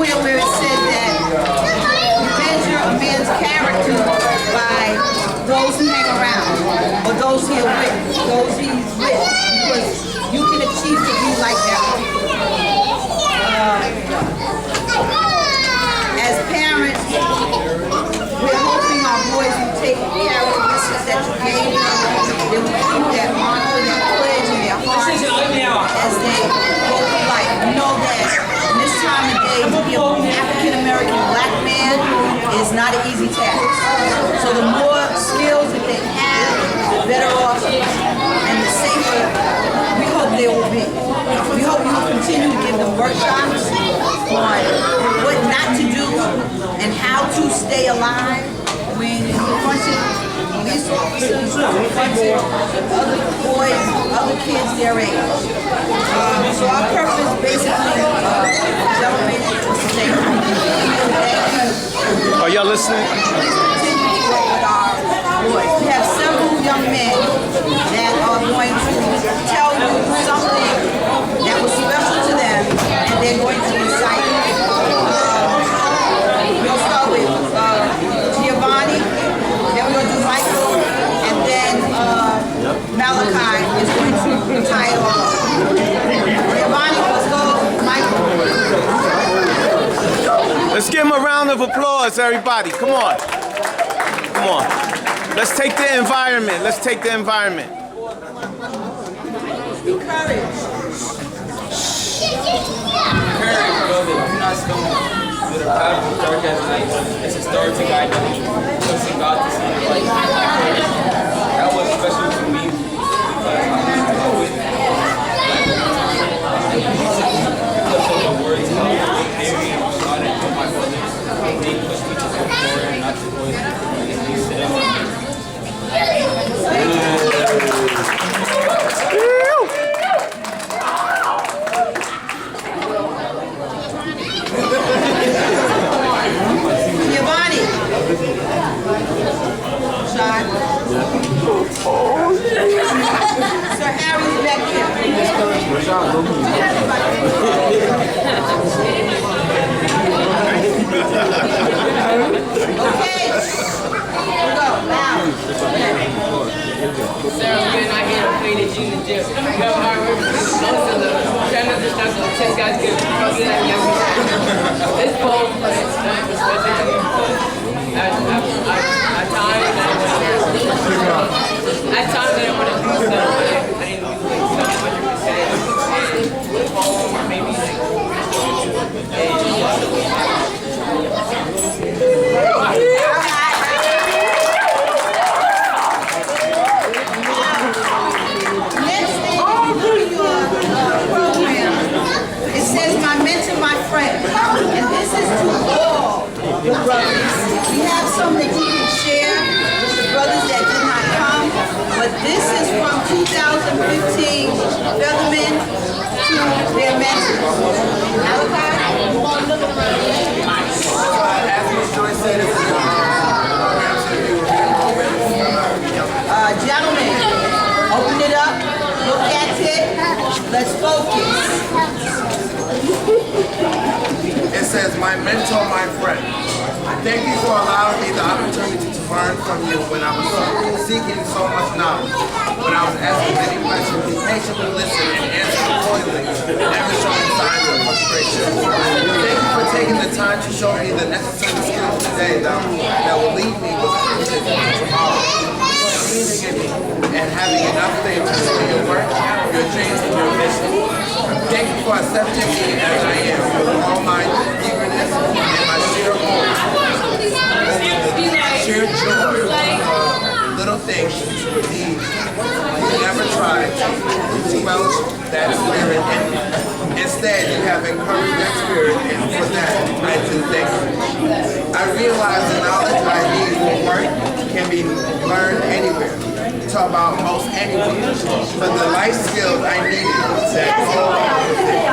somewhere where it said that you measure a man's character by those who hang around or those he's with, because you can achieve to be like that. As parents, we're hoping our boys will take characteristics that you gave them, they will keep that honor and that pledge in their hearts as they go through life. You know that in this time of day, to be an African-American black man is not an easy task. So the more skills that they have, the better off and the safer we hope they will be. We hope you will continue to give them workshops on what not to do and how to stay alive when you're confronted police officers, confronted other boys, other kids their age. So our purpose basically, gentlemen, is to say are y'all listening? We have several young men that are going to tell you something that was special to them, and they're going to recite it. We'll start with Giovanni, then we're going to do Michael, and then Malachi is going to tie it all up. Giovanni, let's go. Michael. Let's give him a round of applause, everybody. Come on. Come on. Let's take the environment. Let's take the environment. Courage. Courage, brother. Do not stumble. Through the path of dark as night. It's a star to guide me. Trusting God to see the light. That was special to me because I was with because of the words of Mary and Rashaad and my brothers. They pushed me to go forward and not to avoid it. They said it. Giovanni. Rashaad. Sir Harry's back here. Okay. Go. Now. Sarah, we're not here to play the Gene and Jim. We have hard work. Most of the channel just not going to test guys get this poem is not especially to me because at times I want to do stuff, but I didn't do stuff 100%. The poem maybe and this is to all the brothers. We have some that you can share with the brothers that did not come, but this is from 2015 Feathermen to their mentors. Gentlemen, open it up, look at it, let's focus. It says, my mentor, my friend. Thank you for allowing me the opportunity to learn from you when I was seeking so much knowledge. When I was asking many questions, you patiently listened and answered loyally, never showing signs of frustration. Thank you for taking the time to show me the necessary skills today that will lead me with confidence tomorrow. Believing in me and having enough faith to do your work, your dreams, and your vision. Thank you for accepting me as I am, with all my eagerness and my sheer hope, sheer joy, little things to need. You never tried to squelch that spirit in me. Instead, you have encouraged that spirit, and for that, I do thank you. I realize the knowledge I need for work can be learned anywhere. Talk about most anyone, but the life skills I needed that go along with it,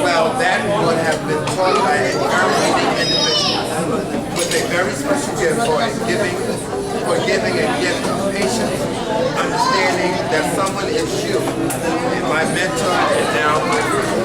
well, that would have been taught by a very unique individual with a very special gift for giving a gift of patience, understanding that someone is you, and my mentor and now my friend.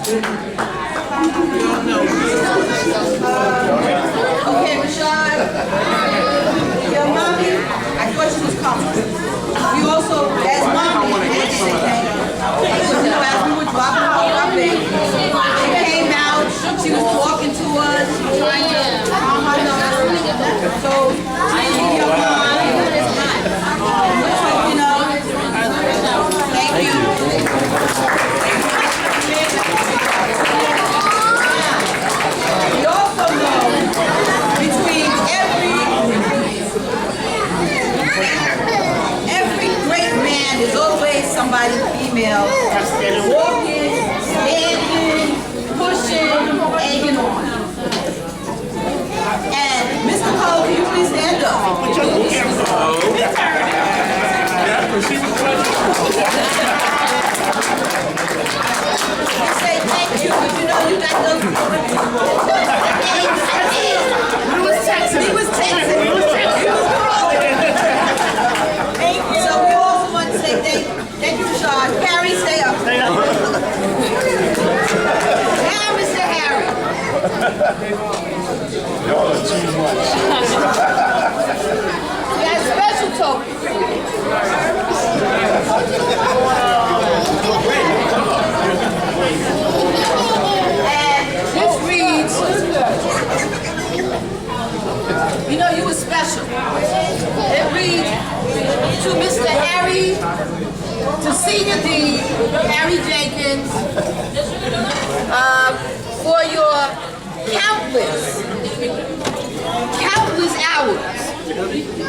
Okay, Rashaad. Your mommy, I thought she was coming. We also, as mommy, had to say thank you. Because, you know, as we were dropping off our baby, she came out, she was talking to us, she was trying to calm her nerves. So, your mommy, so, you know, thank you. We also know between every great man, there's always somebody female walking, standing, pushing, egging on. And Mr. Cole, can you please stand up? Say thank you, but you know you got those. He was texting. He was texting. So we also want to say thank you, Rashaad. Harry, stay up. Stay up. Now, Mr. Harry. Y'all are too much. We got a special token. And this reads, you know you were special. It reads, to Mr. Harry, to Senior Dean, Harry Jenkins, for your countless hours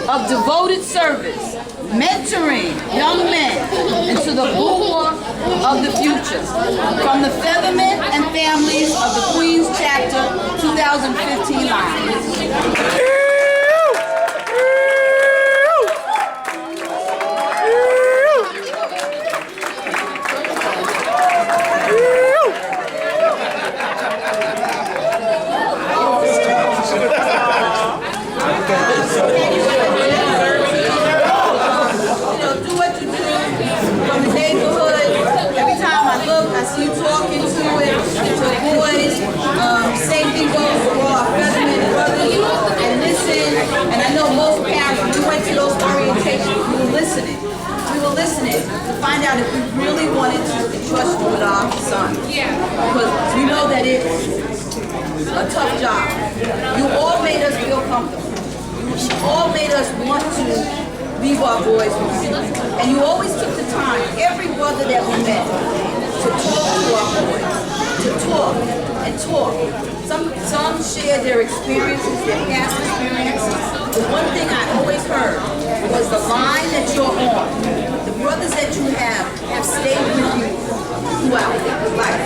of devoted service, mentoring young men into the bulwark of the future. From the Feathermen and families of the Queen's Chapter 2015 line. Same thing goes for our Feathermen brothers. And listen, and I know most parents, when we went to those orientations, we were listening. We were listening to find out if we really wanted to entrust you with our son. Because we know that it's a tough job. You all made us feel comfortable. You all made us want to leave our boys with you. And you always took the time, every brother that we met, to talk to our boys, to talk and talk. Some shared their experiences, their past experiences. The one thing I always heard was the line that you're on. The brothers that you have stayed with you throughout life.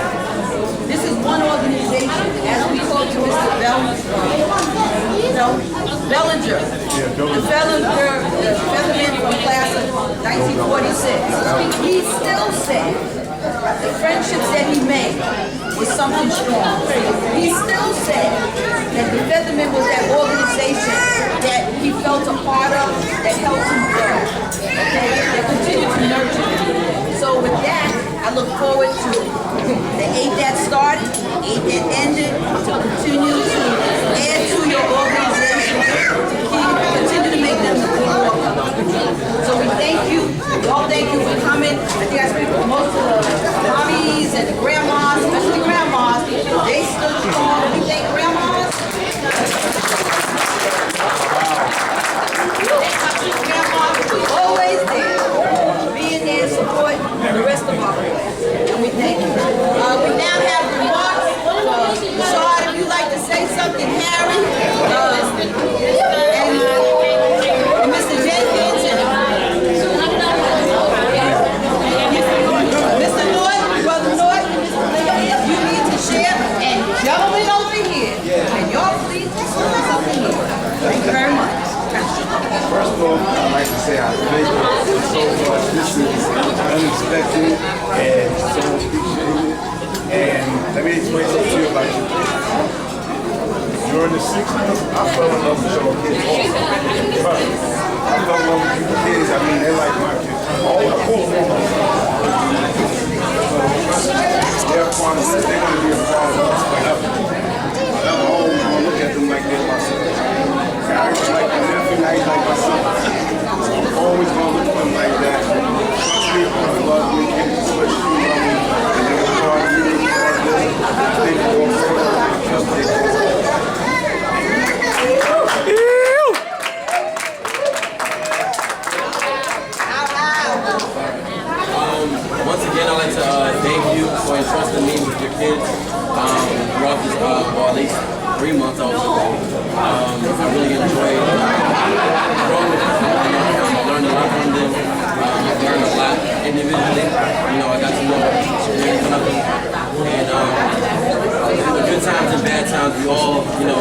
This is one organization, as we talked to Mr. Bellinger, the Feathermen from class of 1946. He still said the friendships that he made was something strong. He still said that the Feathermen was that organization that he felt a part of, that helped him grow, that continued to nurture him. So with that, I look forward to the 8 that started, 8 that ended, to continue to add to your organization, to continue to make them the core. So we thank you. We all thank you for coming. I think I speak for most of the mommies and the grandmas, especially grandmas. They stood strong. We thank grandmas. Grandmas was always there, being there to support the rest of our boys. And we thank you. We now have remarks. Rashaad, if you'd like to say something, Harry, and Mr. Jenkins, and Mr. Norton, Brother Norton, if you need to share, and gentlemen over here, and y'all please say something here. Thank you very much. First of all, I'd like to say I thank you so much. This is unexpected and so appreciated. And let me explain something to you about you. During the 60s, I fell in love with your kids also. But I fell in love with your kids. I mean, they're like my kids. All the cool ones. So, they're fun. They're to thank you for entrusting me with your kids throughout this, or at least 3 months also. I really enjoyed growing with them. I learned a lot from them. I learned a lot individually. You know, I got to know many of them. And the good times and bad times, we all, you know,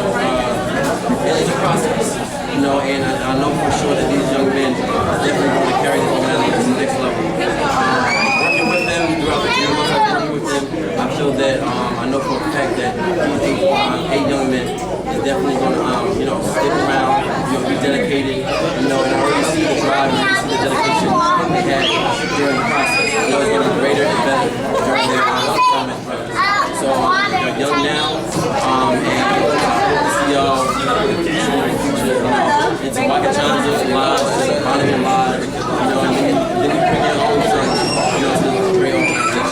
it's a process. You know, and I know for sure that these young men are definitely going to carry this organization to the next level. Working with them throughout the 3 months I've working with them, I feel that I know for a fact that these 8 young men is definitely going to, you know, stick around, you know, be dedicated, you know, and I already see the drive and I see the dedication they had during the process. I know it's going to be greater and better during their time as brothers. So they're young now, and I hope to see y'all, you know, in the future, you know, into Wakachan's lives, Feathermen lives, you know, and then you bring your own sons, you know, to this great organization.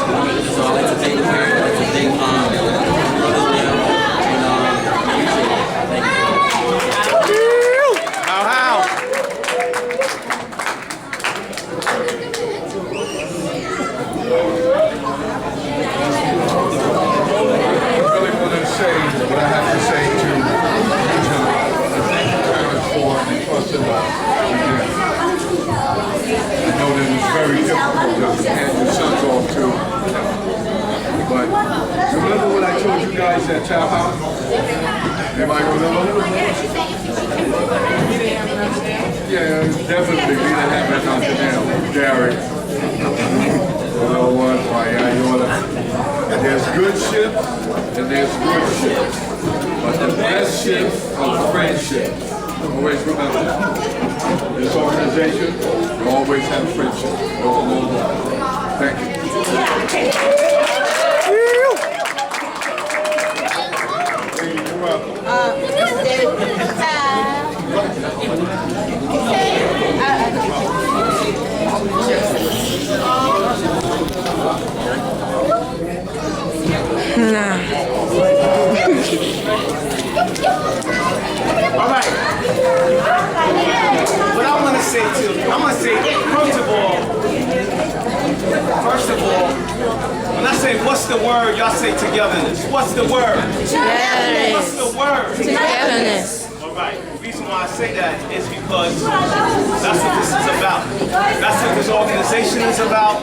So I'd like to thank the parents, I'd like to thank brothers now, and appreciate it. Thank you. How? Say what I have to say to each of them. Thank you parents for entrusting us with this. I know that it's very difficult to hand your sons off to, but remember what I told you guys at Chow House? Everybody remember? Yeah, definitely be the habit out there, Derek. There's good ships and there's good ships, but the best ships are friendship. Always remember that. This organization will always have friendship. Go a long way. Thank you. You're welcome. All right. What I want to say first of all, when I say what's the word, y'all say togetherness. What's the word? Togetherness. What's the word? Togetherness. All right. The reason why I say that is because that's what this is about. That's what this organization is about.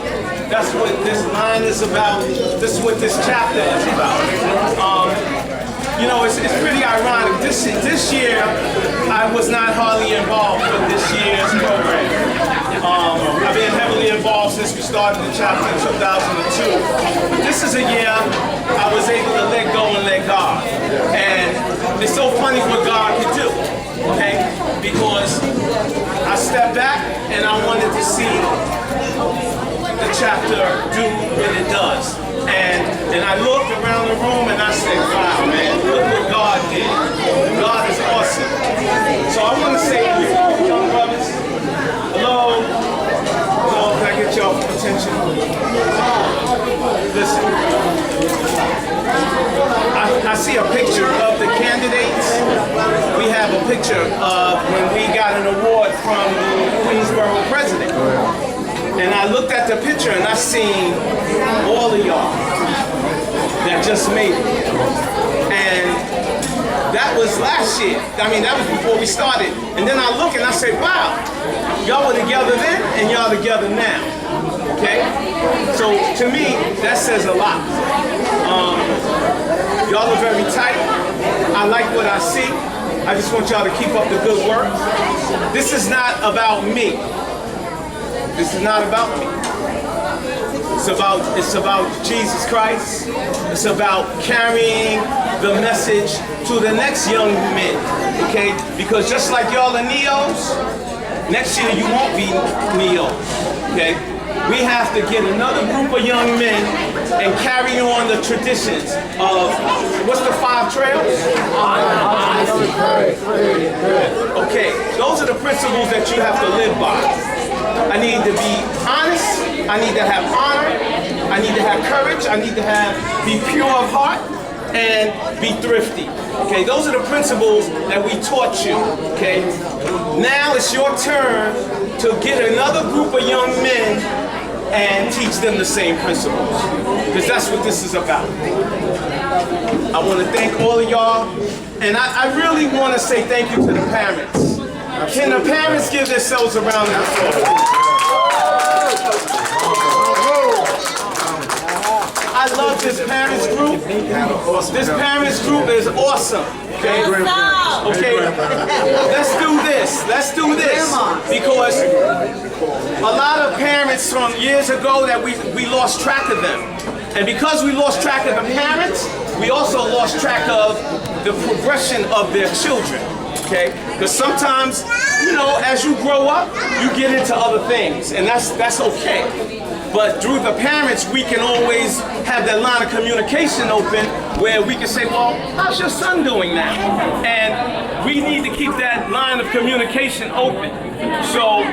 That's what this line is about. This is what this chapter is about. You know, it's pretty ironic. This year, I was not hardly involved with this year's program. I've been heavily involved since we started the chapter in 2002. But this is a year I was able to let go and let God. And it's so funny what God can do, okay? Because I stepped back and I wanted to see the chapter do what it does. And I looked around the room and I said, wow, man, look what God did. God is awesome. So I want to say to you, young brothers, hello, can I get y'all attention? Listen, I see a picture of the candidates. We have a picture of when we got an award from the Queensborough president. And I looked at the picture and I seen all of y'all that just made it. And that was last year. I mean, that was before we started. And then I look and I say, wow, y'all were together then and y'all together now. Okay? So to me, that says a lot. Y'all are very tight. I like what I see. I just want y'all to keep up the good work. This is not about me. This is not about me. It's about Jesus Christ. It's about carrying the message to the next young men, okay? Because just like y'all are neos, next year you won't be neos, okay? We have to get another group of young men and carry on the traditions of, what's the 5 trails? Okay, those are the principles that you have to live by. I need to be honest, I need to have honor, I need to have courage, I need to be pure of heart, and be thrifty. Okay, those are the principles that we taught you, okay? Now it's your turn to get another group of young men and teach them the same principles. Because that's what this is about. I want to thank all of y'all, and I really want to say thank you to the parents. Can the parents give themselves a round of applause? I love this parents group. This parents group is awesome. Okay? Okay. Let's do this. Let's do this. Because a lot of parents from years ago that we lost track of them. And because we lost track of the parents, we also lost track of the progression of their children. Okay? Because sometimes, you know, as you grow up, you get into other things, and that's okay. But through the parents, we can always have that line of communication open where we can say, well, how's your son doing now? And we need to keep that line of communication open. So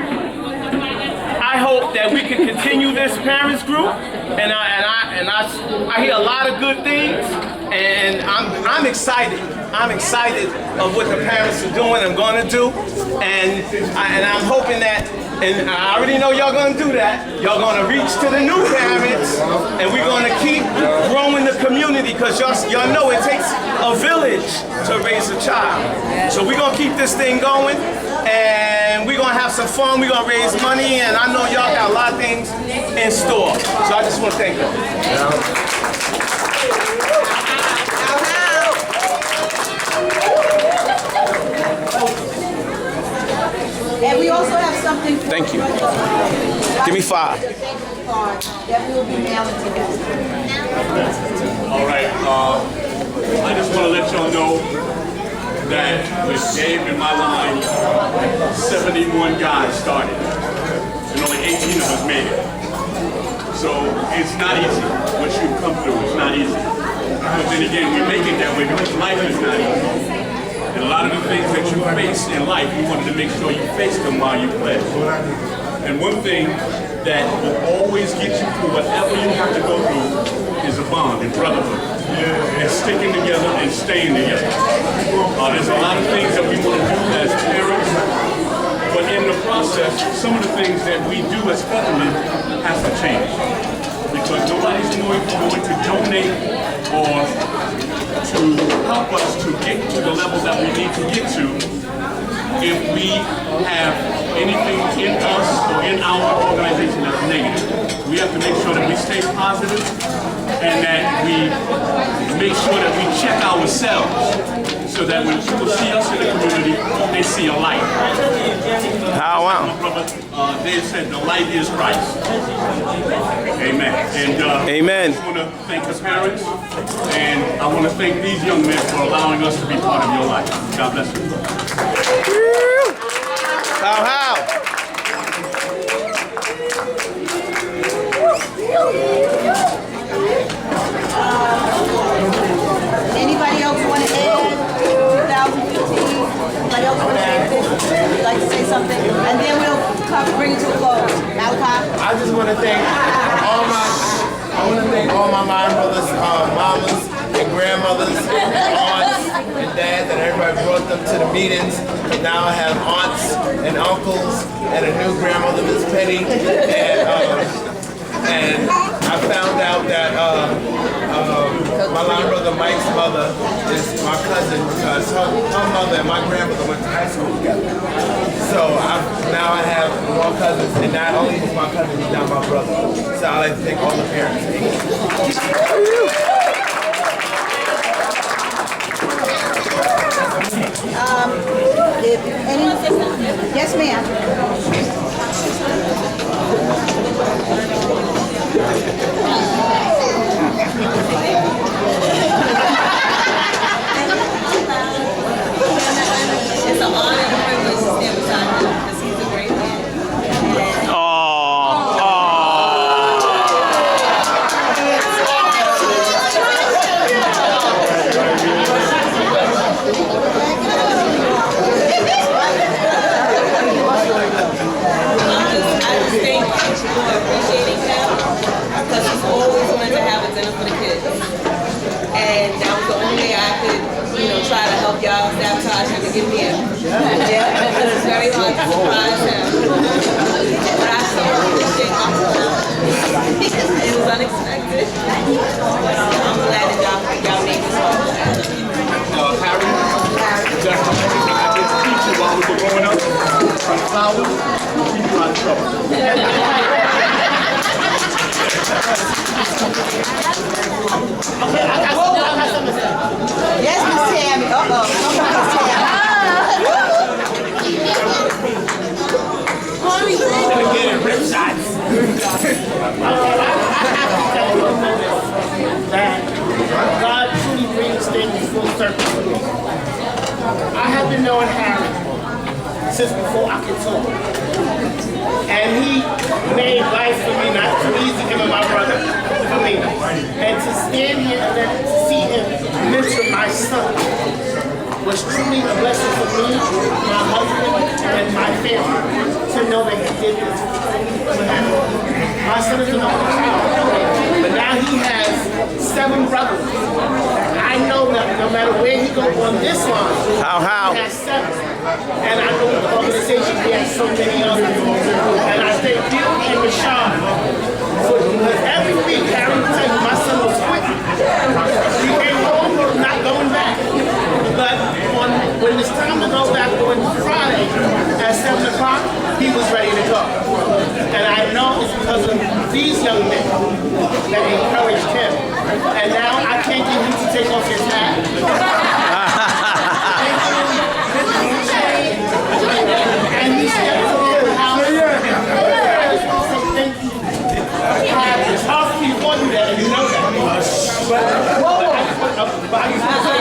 I hope that we can continue this parents group, and I hear a lot of good things, and I'm excited. I'm excited of what the parents are doing and going to do, and I'm hoping that, and I already know y'all going to do that. Y'all going to reach to the new parents, and we're going to keep growing the community, because y'all know it takes a village to raise a child. So we're going to keep this thing going, and we're going to have some fun. We're going to raise money, and I know y'all got a lot of things in store. So I just want to thank you. And we also have something for Thank you. Give me 5. That we will be mailing to them. All right, I just want to let y'all know that with Gabe in my line, 71 guys started, and only 18 of us made it. So it's not easy. What you've come through, it's not easy. But then again, we make it that way because life is not easy. And a lot of the things that you face in life, you wanted to make sure you faced them while you played. And one thing that will always get you through whatever you have to go through is a bond and brotherhood. And sticking together and staying together. There's a lot of things that we want to do as parents, but in the process, some of the things that we do as Feathermen has to change. Because nobody's going to donate or to help us to get to the level that we need to get to if we have anything in us or in our organization that's negative. We have to make sure that we stay positive and that we make sure that we check ourselves so that when people see us in the community, they see a light. Wow. My brother Dave said the light is Christ. Amen. And Amen. I just want to thank the parents, and I want to thank these young men for allowing us to be part of your life. God bless you. How? Anybody else want to add 2015? Anybody else want to add anything? Would like to say something? And then we'll bring it to a close. Malachi? I just want to thank all my line brothers, mamas and grandmothers, aunts and dads, and everybody brought them to the meetings. Now I have aunts and uncles and a new grandmother, Miss Petty, and I found out that my line brother Mike's mother is my cousin because her mother and my grandmother went to high school together. So now I have more cousins, and not only is my cousin, he's not my brother. So I like to thank all the parents. Yes, ma'am. It's an honor and a privilege to stand beside him because he's a great man. I just thank you for appreciating him because he's always wanted to have a dinner for the kids. And that was the only way I could, try to help y'all sabotage him to get me in. Yeah, because it's very hard to surprise him. But I so appreciate my son. unexpected. But I'm glad that y'all made this all. Harry, just I did teach you while we were growing up. From flowers, keep you out of trouble. Yes, Miss Tammy. Uh-oh. Getting rip shots. That God truly brings things full circle for me. I have been knowing Harry since before I could talk. And he made life for me, not too easy, him and my brother, for me. And to stand here and then to see him mentor my son was truly a blessing for me, my husband, and my family to know that he did this for him. My son is an only child, but now he has 7 brothers. I know that no matter where he goes on this line, he has 7. And I know the organization, he has so many others. And I thank you and Rashaad for every week, Harry will tell you my son was quick. He came home, not going back. But when it's time to go back on Friday at 7 o'clock, he was ready to go. And I know it's because of these young men that encouraged him. And now I can't get him to take off his hat. And he steps over the house. It's hard for me to call you that, and you know that. But I just want to say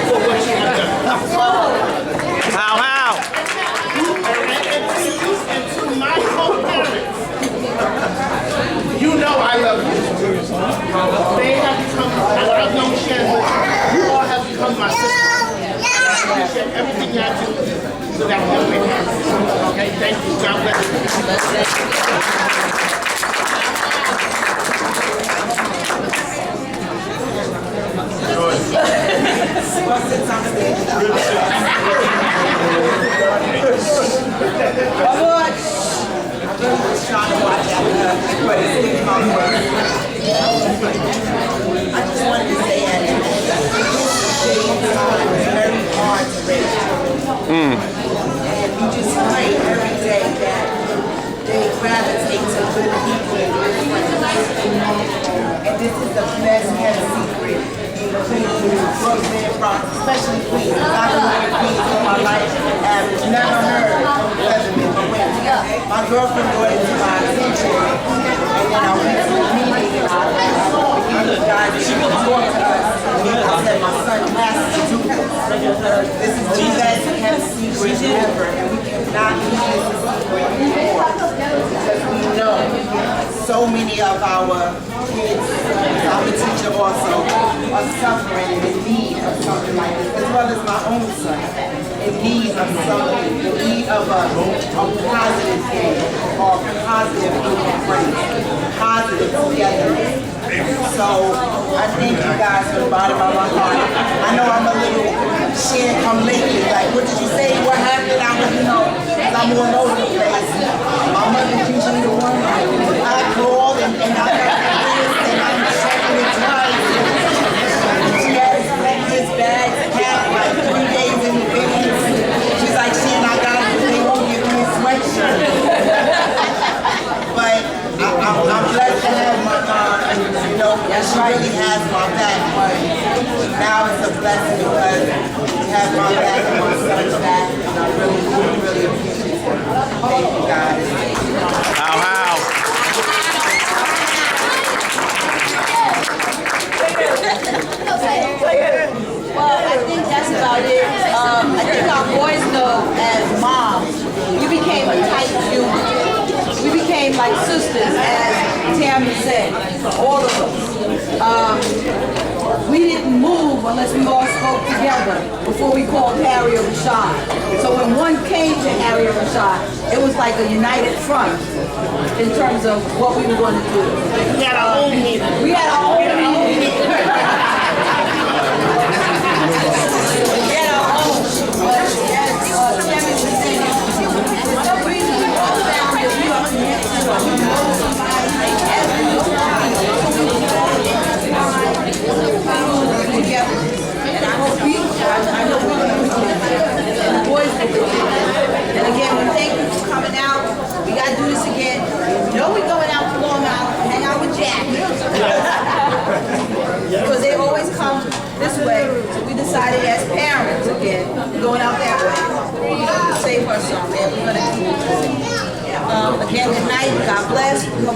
for what you have done. And to my co-parents, you know I love you. They have become, I've known Shannon, you all have become my sisters. And I appreciate everything y'all do so that we'll make it. Okay, thank you. God bless you. I just wanted to say that it's very hard to raise children. And you just pray every day that they gravitate to good people and good friends. And this is the best kept secret in Brooklyn, Bronx, especially Queens. I've been in Queens all my life and have never heard of Feathermen. My girlfriend brought it to my attention, and then I went to a meeting and I guys she could talk to us. I said my son has to do this. This is the best kept secret ever, and we cannot keep this a secret anymore because we know so many of our kids, I'm a teacher also, are suffering and in need of something like this, as well as my own son, in need of something, in need of a positive thing, or positive friends, positive together. So I thank you guys from the bottom of my heart. I know I'm a little shit come lately, like what did you say, what happened? I don't know, because I'm all over the place. My mother's usually the one, I call and I got this and I'm checking it twice. She has his bags packed like 3 days in advance. She's like, shit, I got it, but they won't give me a sweatshirt. But I'm blessed to have my mom, you know, she really has my back, but now it's a blessing because we have my back and my son's back, and I really appreciate it. Thank you guys. Well, I think that's about it. I think our boys know as moms, we became a tight unit. We became like sisters, as Tammy said, all of us. We didn't move unless we all spoke together before we called Harry or Rashaad. So when one came to Harry or Rashaad, it was like a united front in terms of what we were going to do. We had our own meeting. We had our own meeting. again, going out that way. Save her some, man. We're gonna keep it. Again, good night. God bless. We hope